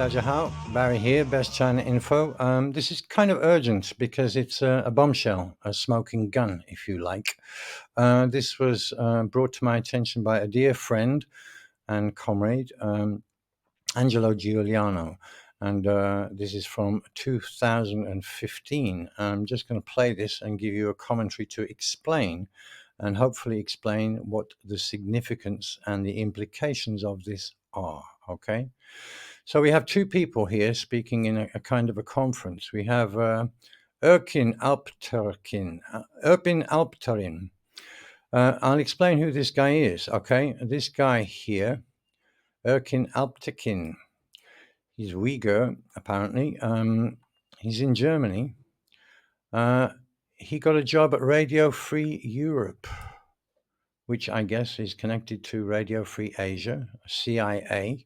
Dajahao, Barry here, Best China Info. This is kind of urgent because it's a bombshell, a smoking gun, if you like. This was brought to my attention by a dear friend and comrade, Angelo Giuliano, and this is from 2015. I'm just going to play this and give you a commentary to explain and hopefully explain what the significance and the implications of this are, okay? So we have two people here speaking in a kind of a conference. We have Erkin Alpterin. I'll explain who this guy is, okay? This guy here, Erkin Alptekin, he's Uyghur, apparently. He's in Germany. He got a job at Radio Free Europe, which I guess is connected to Radio Free Asia, CIA.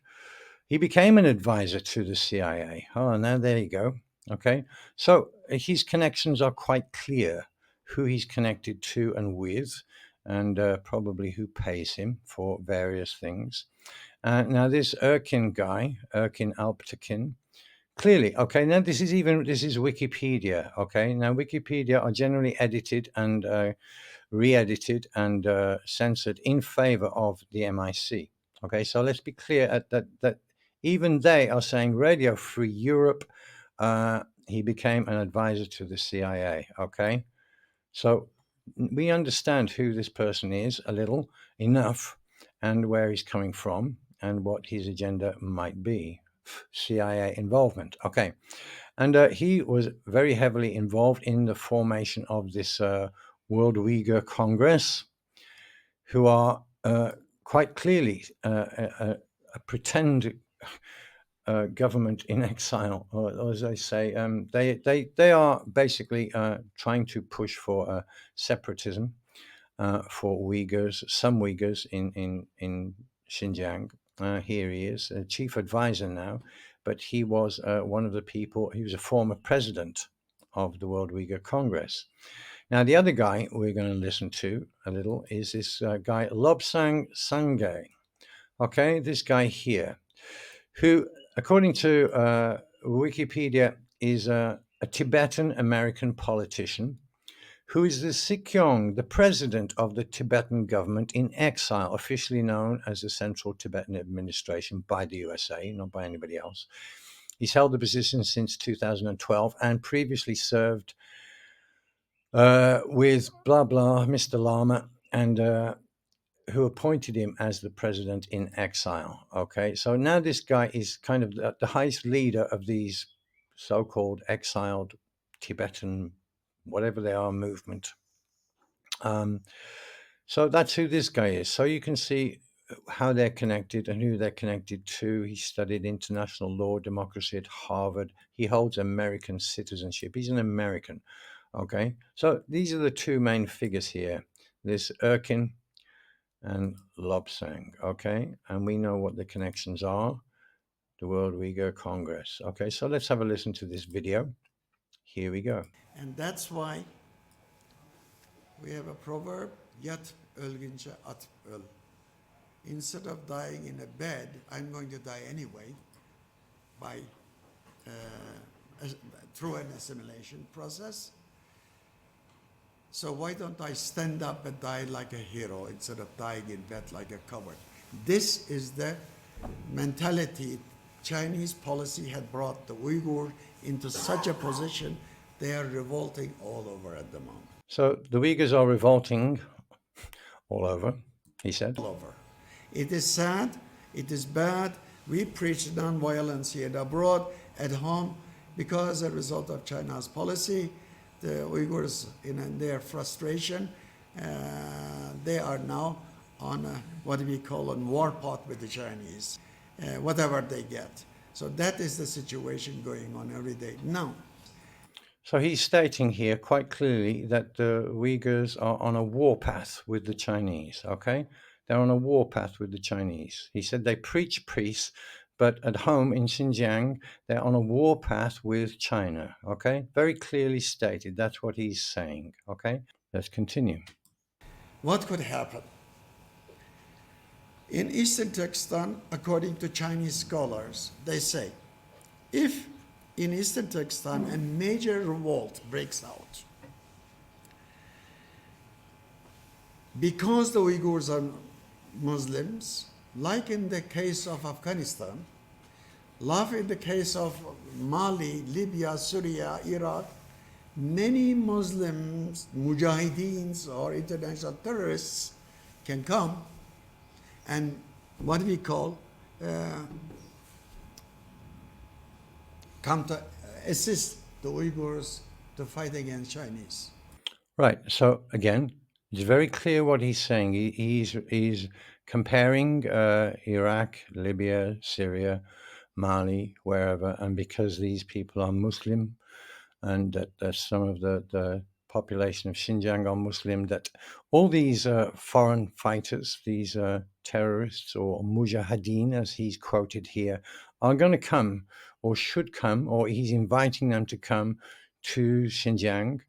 He became an advisor to the CIA. Oh, now there you go. Okay. So his connections are quite clear, who he's connected to and with, and probably who pays him for various things. Now this Erkin guy, Erkin Alptekin, clearly, okay, now this is Wikipedia, okay? Now Wikipedia are generally edited and re-edited and censored in favor of the MIC. Okay, so let's be clear that even they are saying Radio Free Europe, he became an advisor to the CIA, okay? So we understand who this person is a little, enough, and where he's coming from and what his agenda might be. CIA involvement, okay. And he was very heavily involved in the formation of this World Uyghur Congress, who are quite clearly a pretend government in exile, or as I say, they are basically trying to push for separatism for Uyghurs, some Uyghurs in Xinjiang. Here he is, a chief advisor now, but he was one of the people, he was a former president of the World Uyghur Congress. Now, the other guy we're going to listen to a little is this guy, Lobsang Sangay. Okay, this guy here, who, according to Wikipedia, is a Tibetan American politician who is the Sikyong, the president of the Tibetan government in exile, officially known as the Central Tibetan Administration by the USA, not by anybody else. He's held the position since 2012 and previously served with blah, blah, Mr. Lama, and who appointed him as the president in exile. Okay, so now this guy is kind of the highest leader of these so-called exiled Tibetan, whatever they are, movement. So that's who this guy is. So you can see how they're connected and who they're connected to. He studied international law, democracy at Harvard. He holds American citizenship. He's an American. Okay, so these are the two main figures here. This Erkin and Lobsang. Okay, and we know what the connections are. The World Uyghur Congress. Okay, so let's have a listen to this video. Here we go. And that's why we have a proverb, yat ölgünce at öl. Instead of dying in a bed, I'm going to die anyway by through an assimilation process. So why don't I stand up and die like a hero instead of dying in bed like a coward? This is the mentality. Chinese policy had brought the Uyghur into such a position, they are revolting all over at the moment. So the Uyghurs are revolting all over, he said. All over. It is sad, it is bad. We preach non-violence here abroad, at home, because as a result of China's policy, the Uyghurs, in their frustration, they are now on what we call a war pot with the Chinese, whatever they get. So that is the situation going on every day now. So he's stating here quite clearly that the Uyghurs are on a warpath with the Chinese, okay? They're on a warpath with the Chinese. He said they preach peace, but at home in Xinjiang, they're on a warpath with China, okay? Very clearly stated. That's what he's saying, okay? Let's continue. What could happen? In Eastern Turkestan, according to Chinese scholars, they say If in Eastern Turkestan a major revolt breaks out, because the Uyghurs are Muslims, like in the case of Afghanistan, like in the case of Mali, Libya, Syria, Iraq, many Muslims, mujahideens or international terrorists can come and what we call come to assist the Uyghurs to fight against Chinese. Right. So again, it's very clear what he's saying. He's comparing Iraq, Libya, Syria, Mali, wherever, and because these people are Muslim, and that some of the population of Xinjiang are Muslim, that all these foreign fighters, these terrorists or mujahideen, as he's quoted here, are going to come or should come, or he's inviting them to come to Xinjiang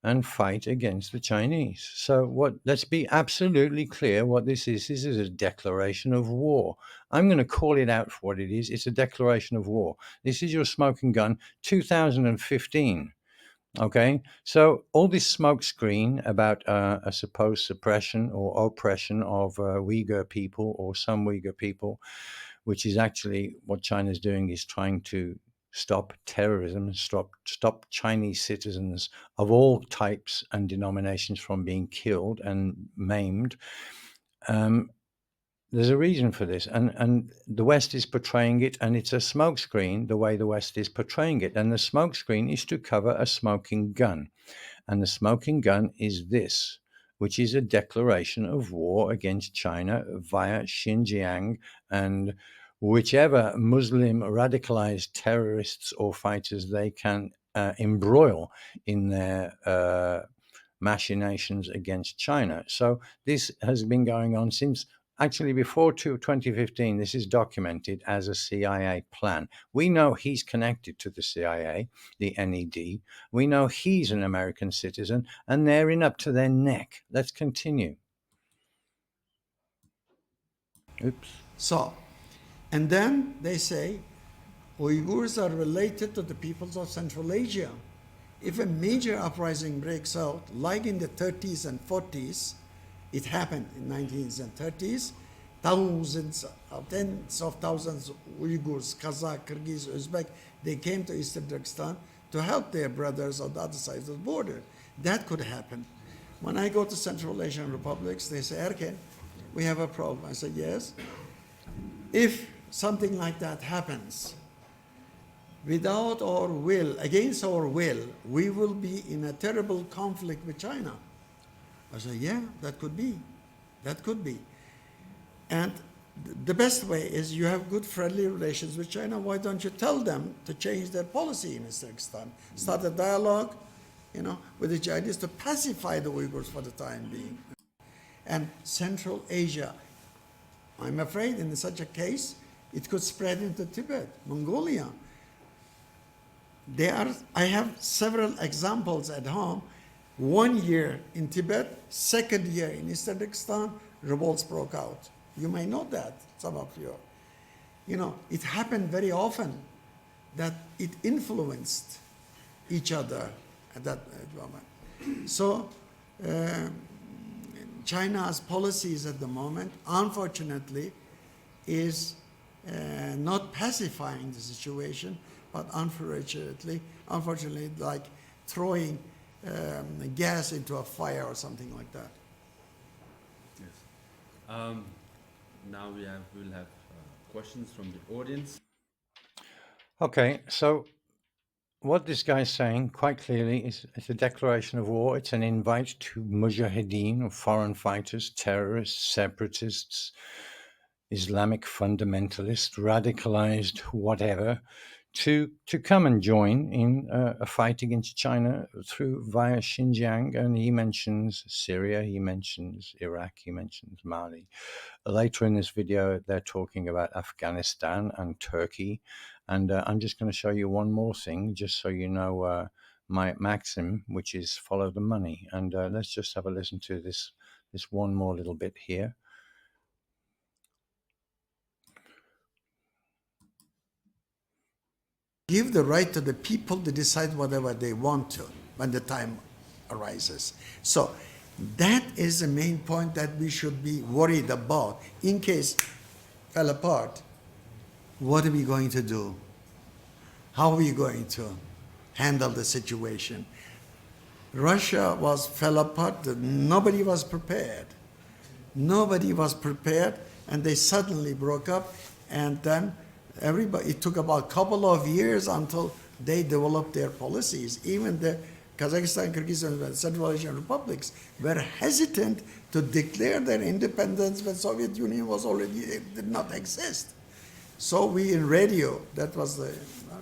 and fight against the Chinese. So let's be absolutely clear what this is. This is a declaration of war. I'm going to call it out for what it is. It's a declaration of war. This is your smoking gun 2015. Okay, so all this smokescreen about a supposed suppression or oppression of Uyghur people or some Uyghur people, which is actually what China's doing, is trying to stop terrorism, stop Chinese citizens of all types and denominations from being killed and maimed. There's a reason for this, and the West is portraying it, and it's a smokescreen the way the West is portraying it. And the smokescreen is to cover a smoking gun. And the smoking gun is this, which is a declaration of war against China via Xinjiang and whichever Muslim radicalized terrorists or fighters they can embroil in their machinations against China. So this has been going on since actually before 2015. This is documented as a CIA plan. We know he's connected to the CIA, the NED. We know he's an American citizen, and they're in up to their neck. Let's continue. Oops. So, and then they say Uyghurs are related to the peoples of Central Asia. If a major uprising breaks out, like in the 30s and 40s, it happened in 1930s and 30s, thousands of tens of thousands of Uyghurs, Kazakh, Kyrgyz, Uzbek, they came to Eastern Turkestan to help their brothers on the other side of the border. That could happen. When I go to Central Asian republics, they say, Erken, we have a problem. I say, yes. If something like that happens, without our will, against our will, we will be in a terrible conflict with China. I say, yeah, that could be. That could be. And the best way is you have good friendly relations with China. Why don't you tell them to change their policy in Uzbekistan? Start a dialogue, with the Chinese to pacify the Uyghurs for the time being. And Central Asia, I'm afraid in such a case, it could spread into Tibet, Mongolia. I have several examples at home. 1 year in Tibet, 2nd year in Eastern Turkestan, revolts broke out. You may know that, some of you. It happened very often that it influenced each other at that moment. So China's policies at the moment, unfortunately, is not pacifying the situation, but unfortunately, like throwing gas into a fire or something like that. Yes. Now we'll have questions from the audience. Okay, so what this guy's saying quite clearly is it's a declaration of war. It's an invite to mujahideen, or foreign fighters, terrorists, separatists, Islamic fundamentalists, radicalized whatever, to come and join in a fight against China via Xinjiang. And he mentions Syria, he mentions Iraq, he mentions Mali. Later in this video, they're talking about Afghanistan and Turkey. And I'm just going to show you one more thing, just so you know my maxim, which is follow the money. And let's just have a listen to this one more little bit here. give the right to the people to decide whatever they want to when the time arises. So that is the main point that we should be worried about. In case fell apart, what are we going to do? How are we going to handle the situation? Russia fell apart. Nobody was prepared. Nobody was prepared, and they suddenly broke up. And then it took about a couple of years until they developed their policies. Even the Kazakhstan, Kyrgyzstan, and Central Asian republics were hesitant to declare their independence when Soviet Union did not exist. So we in radio,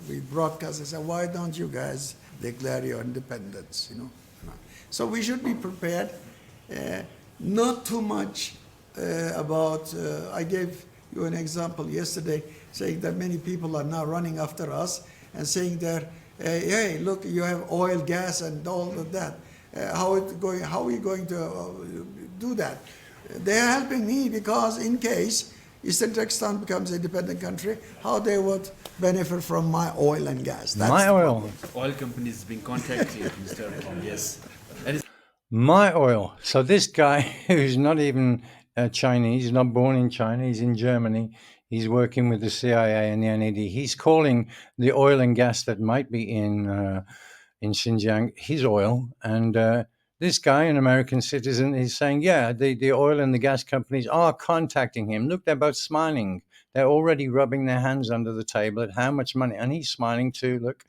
we broadcast and said, why don't you guys declare your independence, you know? So we should be prepared, not too much about, I gave you an example yesterday, saying that many people are now running after us and saying that, hey, look, you have oil, gas, and all of that. How are we going to do that? They're helping me because in case Eastern Turkestan becomes an independent country, how they would benefit from my oil and gas. That's my oil. Oil companies being contacted, Mr. Yes. My oil. So this guy who's not even Chinese, he's not born in China, he's in Germany, he's working with the CIA and the NED. He's calling the oil and gas that might be in Xinjiang his oil. And this guy, an American citizen, is saying, yeah, the oil and the gas companies are contacting him. Look, they're both smiling. They're already rubbing their hands under the table at how much money, and he's smiling too, look.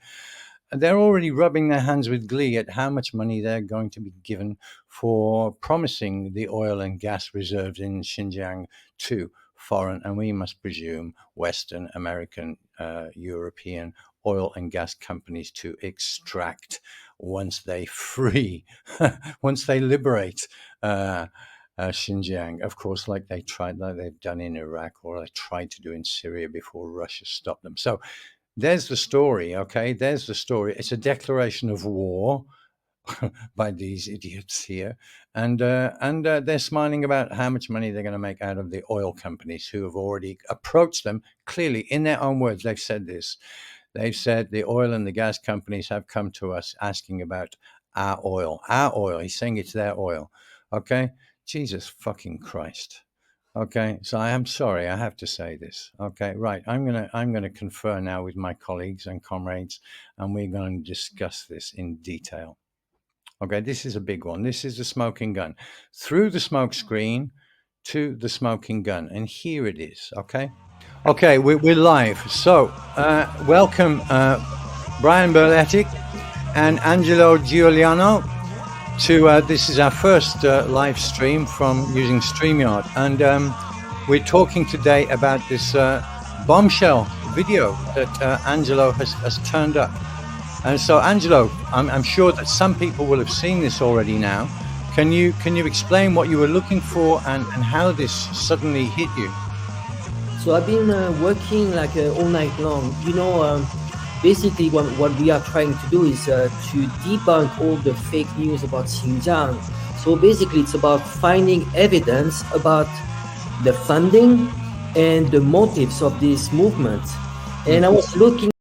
They're already rubbing their hands with glee at how much money they're going to be given for promising the oil and gas reserves in Xinjiang to foreign, and we must presume Western, American, European oil and gas companies to extract once they free, once they liberate Xinjiang, of course, like they've done in Iraq or they tried to do in Syria before Russia stopped them. So there's the story, okay? There's the story. It's a declaration of war by these idiots here. And they're smiling about how much money they're going to make out of the oil companies who have already approached them. Clearly, in their own words, they've said this. They've said the oil and the gas companies have come to us asking about our oil. Our oil. He's saying it's their oil, okay? Jesus fucking Christ. Okay, so I am sorry, I have to say this. Okay, right. I'm gonna confer now with my colleagues and comrades, and we're going to discuss this in detail. Okay, this is a big one. This is the smoking gun. Through the smoke screen to the smoking gun, and here it is. Okay, we're live. So welcome, Brian Berletic and Angelo Giuliano. This is our first live stream from using StreamYard, and we're talking today about this bombshell video that Angelo has turned up. And so, Angelo, I'm sure that some people will have seen this already now. Can you explain what you were looking for and how this suddenly hit you? So I've been working like all night long. Basically, what we are trying to do is to debunk all the fake news about Xinjiang. So basically, it's about finding evidence about the funding and the motives of this movement. And I was looking